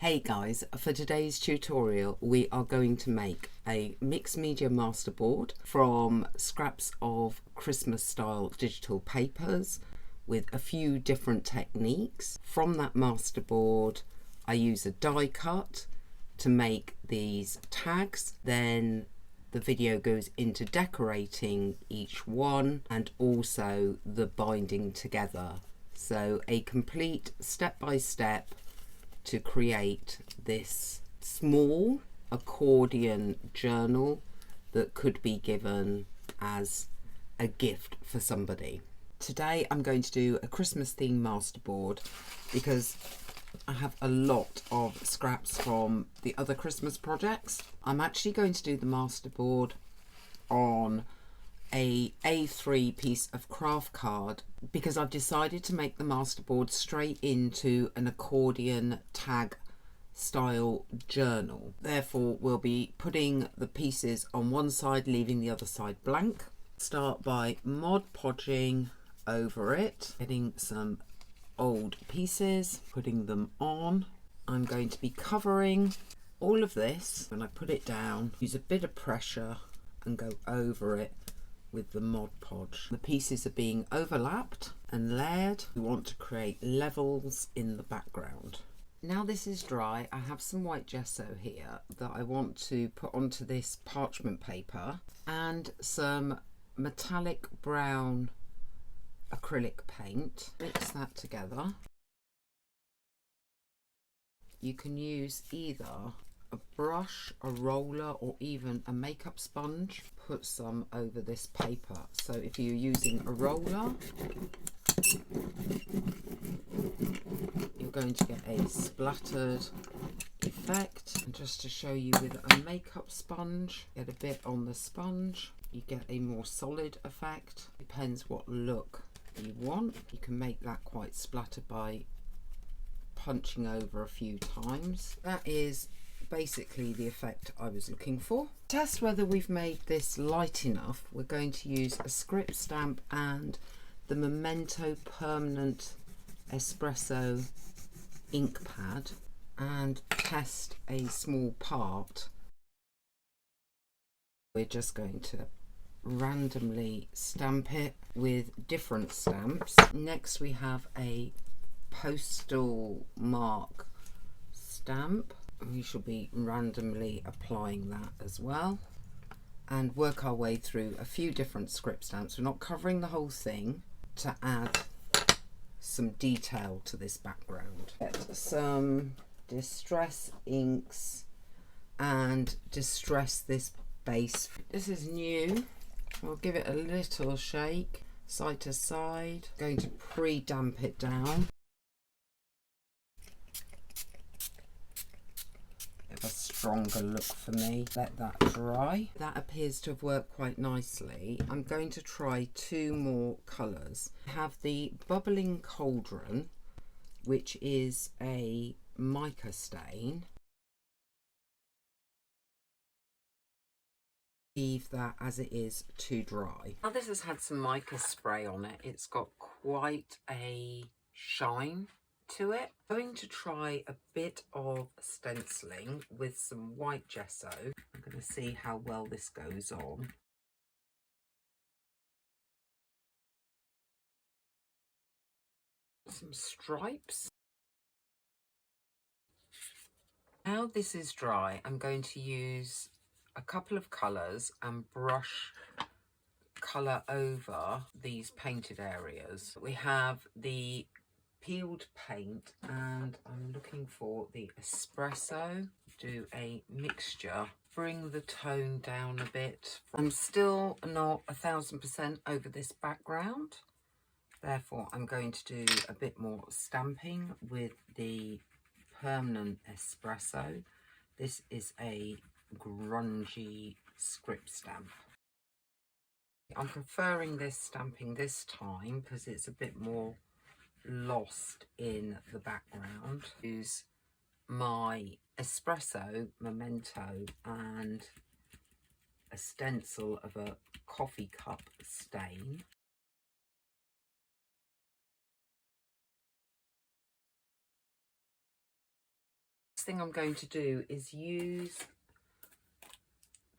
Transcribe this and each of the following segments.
Hey guys, for today's tutorial we are going to make a mixed media masterboard from scraps of Christmas style digital papers with a few different techniques. From that masterboard I use a die cut to make these tags, then the video goes into decorating each one and also the binding together. So a complete step-by-step to create this small accordion journal that could be given as a gift for somebody. Today I'm going to do a Christmas theme masterboard because I have a lot of scraps from the other Christmas projects. I'm actually going to do the masterboard on a A3 piece of craft card because I've decided to make the masterboard straight into an accordion tag style journal. Therefore we'll be putting the pieces on one side, leaving the other side blank. Start by Mod Podging over it, getting some old pieces, putting them on. I'm going to be covering all of this. When I put it down, use a bit of pressure and go over it with the Mod Podge. The pieces are being overlapped and layered. We want to create levels in the background. Now this is dry, I have some white gesso here that I want to put onto this parchment paper and some metallic brown acrylic paint. Mix that together. You can use either a brush, a roller, or even a makeup sponge. Put some over this paper. So if you're using a roller, you're going to get a splattered effect. And just to show you, with a makeup sponge, get a bit on the sponge, you get a more solid effect. Depends what look you want. You can make that quite splattered by punching over a few times. That is basically the effect I was looking for. Test whether we've made this light enough. We're going to use a script stamp and the Memento permanent espresso ink pad and test a small part. We're just going to randomly stamp it with different stamps. Next we have a postal mark stamp. We shall be randomly applying that as well and work our way through a few different script stamps. We're not covering the whole thing to add some detail to this background. Get some distress inks and distress this base. This is new. We'll give it a little shake side to side. Going to pre-damp it down. A stronger look for me. Let that dry. That appears to have worked quite nicely. I'm going to try two more colours. I have the Bubbling Cauldron, which is a mica stain. Leave that as it is to dry. Now this has had some mica spray on it. It's got quite a shine to it. I'm going to try a bit of stenciling with some white gesso. I'm going to see how well this goes on. Some stripes. Now this is dry, I'm going to use a couple of colours and brush colour over these painted areas. We have the peeled paint and I'm looking for the espresso. Do a mixture, bring the tone down a bit. I'm still not 1000% over this background, therefore I'm going to do a bit more stamping with the permanent espresso. This is a grungy script stamp. I'm preferring this stamping this time because it's a bit more lost in the background. Use my espresso Memento and a stencil of a coffee cup stain. thing I'm going to do is use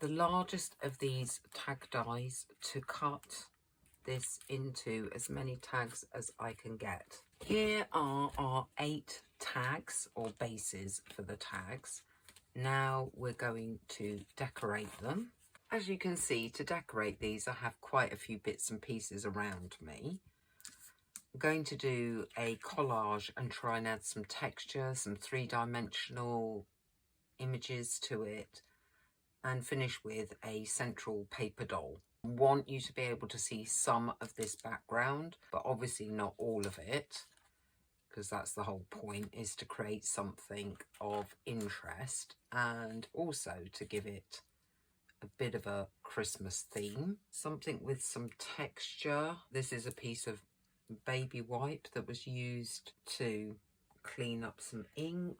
the largest of these tag dies to cut this into as many tags as I can get. Here are our 8 tags or bases for the tags. Now we're going to decorate them. As you can see, to decorate these I have quite a few bits and pieces around me. I'm going to do a collage and try and add some texture, some 3-dimensional images to it, and finish with a central paper doll. I want you to be able to see some of this background, but obviously not all of it, because that's the whole point, is to create something of interest and also to give it a bit of a Christmas theme. Something with some texture. This is a piece of baby wipe that was used to clean up some ink.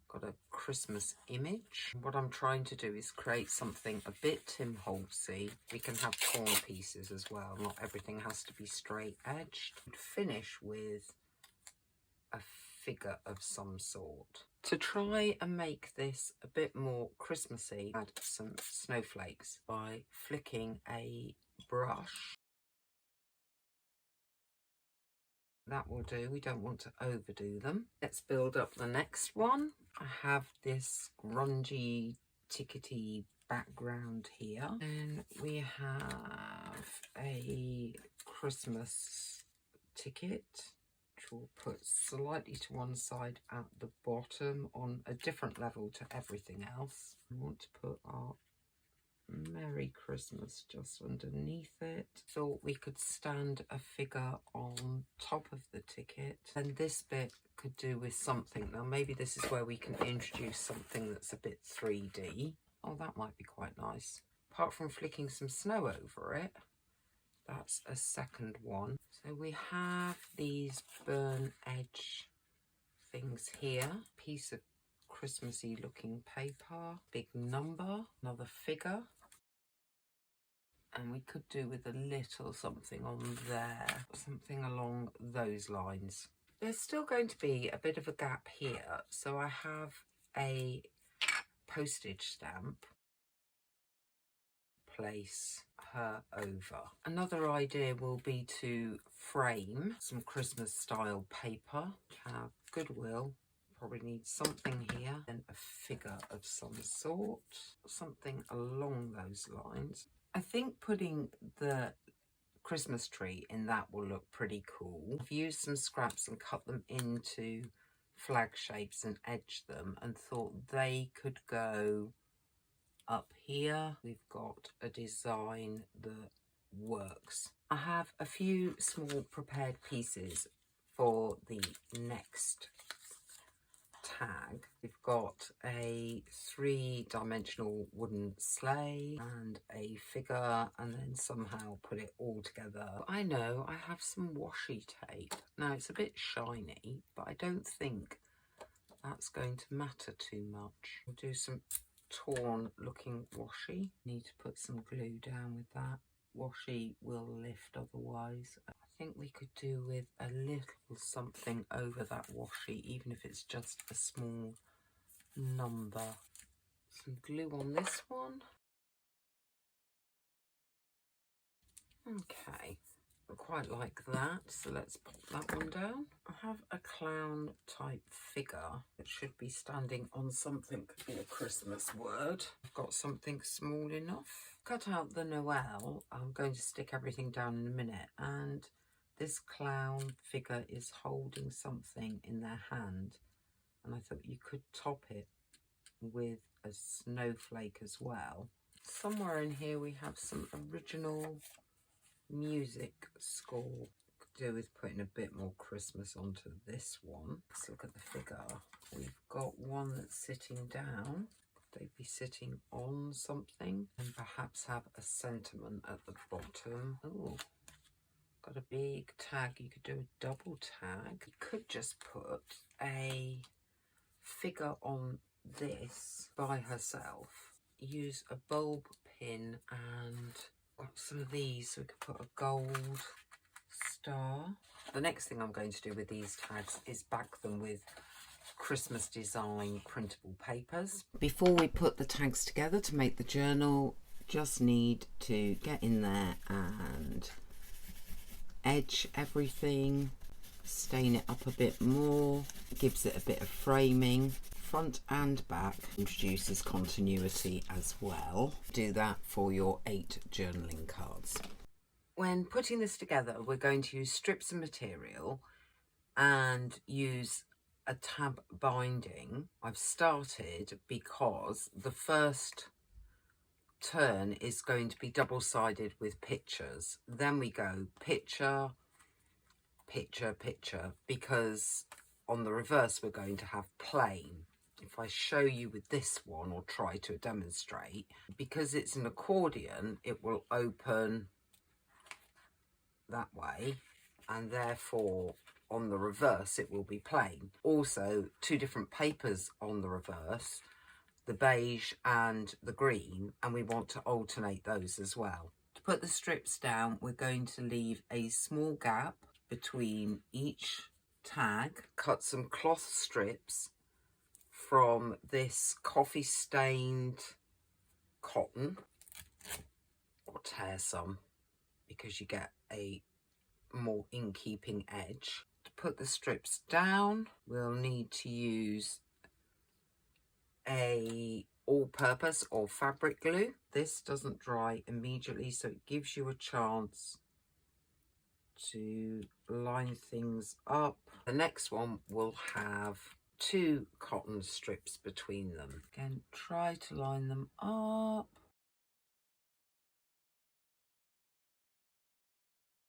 Got a Christmas image. What I'm trying to do is create something a bit Tim Holtzy. We can have torn pieces as well. Not everything has to be straight edged. Finish with a figure of some sort. To try and make this a bit more Christmassy, add some snowflakes by flicking a brush. That will do. We don't want to overdo them. Let's build up the next one. I have this grungy, tickety background here. And we have a Christmas ticket, which we'll put slightly to one side at the bottom on a different level to everything else. We want to put our Merry Christmas just underneath it. Thought we could stand a figure on top of the ticket, and this bit could do with something. Now maybe this is where we can introduce something that's a bit 3D. Oh, that might be quite nice. Apart from flicking some snow over it, that's a second one. So we have these burn edge things here. Piece of Christmassy looking paper, big number, another figure. And we could do with a little something on there, something along those lines. There's still going to be a bit of a gap here, so I have a postage stamp. Place her over. Another idea will be to frame some Christmas style paper. Have Goodwill. Probably need something here and a figure of some sort, something along those lines. I think putting the Christmas tree in that will look pretty cool. I've used some scraps and cut them into flag shapes and edged them and thought they could go up here. We've got a design that works. I have a few small prepared pieces for the next tag. We've got a 3-dimensional wooden sleigh and a figure, and then somehow put it all together. I know I have some washi tape. Now it's a bit shiny, but I don't think that's going to matter too much. We'll do some torn looking washi. Need to put some glue down with that. Washi will lift otherwise. I think we could do with a little something over that washi, even if it's just a small number. Some glue on this one. Okay, I quite like that, so let's pop that one down. I have a clown type figure that should be standing on something, could be a Christmas word. I've got something small enough. Cut out the Noel. I'm going to stick everything down in a minute, and this clown figure is holding something in their hand, and I thought you could top it with a snowflake as well. Somewhere in here we have some original music score. Could do with putting a bit more Christmas onto this one. Let's look at the figure. We've got one that's sitting down. Could they be sitting on something? And perhaps have a sentiment at the bottom. Oh, got a big tag. You could do a double tag. You could just put a figure on this by herself. Use a bulb pin and got some of these, so we could put a gold star. The next thing I'm going to do with these tags is back them with Christmas design printable papers. Before we put the tags together to make the journal, just need to get in there and edge everything, stain it up a bit more, gives it a bit of framing, front and back, introduces continuity as well. Do that for your 8 journaling cards. When putting this together, we're going to use strips of material and use a tab binding. I've started because the first turn is going to be double-sided with pictures. Then we go picture, picture, picture, because on the reverse we're going to have plain. If I show you with this one, or try to demonstrate, because it's an accordion, it will open that way, and therefore on the reverse it will be plain. Also, 2 different papers on the reverse, the beige and the green, and we want to alternate those as well. To put the strips down, we're going to leave a small gap between each tag, cut some cloth strips from this coffee stained cotton, or tear some because you get a more in-keeping edge. To put the strips down, we'll need to use a all-purpose or fabric glue. This doesn't dry immediately, so it gives you a chance to line things up. The next one will have 2 cotton strips between them. Again, try to line them up.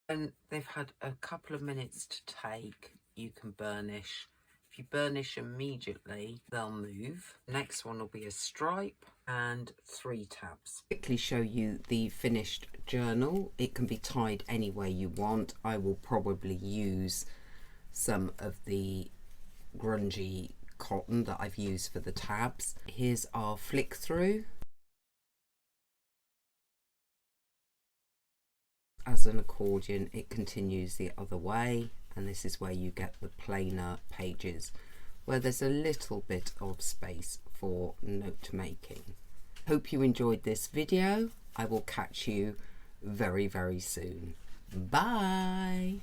And they've had a couple of minutes to take, you can burnish. If you burnish immediately, they'll move. Next one will be a stripe and 3 tabs. Quickly show you the finished journal. It can be tied any way you want. I will probably use some of the grungy cotton that I've used for the tabs. Here's our flick through. As an accordion, it continues the other way, and this is where you get the plainer pages where there's a little bit of space for note making. Hope you enjoyed this video. I will catch you very, very soon. Bye.